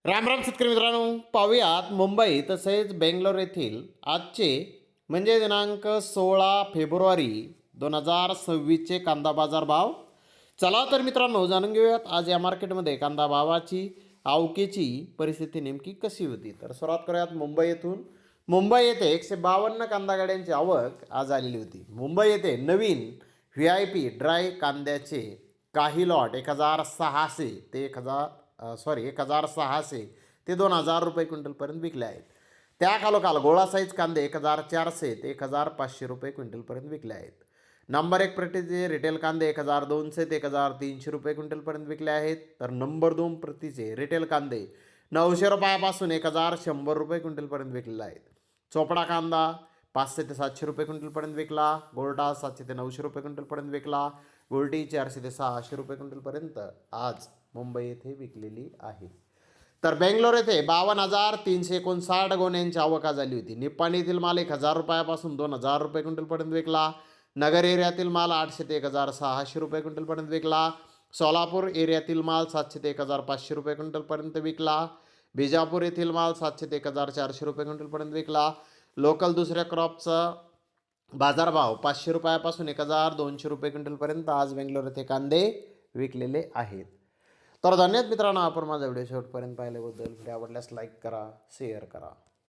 राम राम शेतकरी मित्रांनो, पाहूयात मुंबई तसेच बेंगलोर येथील आजचे म्हणजे दिनांक 16 फेब्रुवारी 2026चे कांदा बाजार भाव. चला तर मित्रांनो जाणून घेऊयात आज या मार्केटमध्ये कांदा भावाची आवकेची परिस्थिती नेमकी कशी होती. तर सुरुवात करूयात मुंबई येथून. मुंबई येथे 152 कांदा गाड्यांची आवक आज आलेली होती. मुंबई येथे नवीन VIP ड्राय कांद्याचे काही लॉट 1600 ते 1600 ते 2000 रुपये क्विंटलपर्यंत विकले आहेत. त्या खालोखाल गोळा साईज कांदे 1400 ते 1500 रुपये क्विंटलपर्यंत विकले आहेत. नंबर 1 प्रतीचे रिटेल कांदे 1200 ते 1300 रुपये क्विंटलपर्यंत विकले आहेत. तर नंबर 2 प्रतीचे रिटेल कांदे 900 रुपयापासून 1100 रुपये क्विंटलपर्यंत विकलेले आहेत. चोपडा कांदा 500 ते 700 रुपये क्विंटलपर्यंत विकला. गोल्टा 700 ते 900 रुपये क्विंटलपर्यंत विकला. गोल्टी 400 ते 600 रुपये क्विंटलपर्यंत आज मुंबई येथे विकलेली आहे. तर बेंगलोर येथे 52,359 गोण्यांची आवक झाली होती. निप्पाणी येथील माल 1000 रुपयापासून 2000 रुपये क्विंटलपर्यंत विकला. नगर एरियातील माल 800 ते 1600 रुपये क्विंटलपर्यंत विकला. सोलापूर एरियातील माल 700 ते 1500 रुपये क्विंटलपर्यंत विकला. बिजापूर येथील माल 700 ते 1400 रुपये क्विंटलपर्यंत विकला. लोकल दुसऱ्या क्रॉपचा बाजारभाव 500 रुपयापासून 1200 रुपये क्विंटलपर्यंत आज बेंगलोर येथे कांदे विकलेले आहेत. तर धन्यवाद मित्रांनो, आपण माझा व्हिडिओ शेवटपर्यंत पाहिल्याबद्दल. व्हिडिओ आवडल्यास लाईक करा, शेअर करा.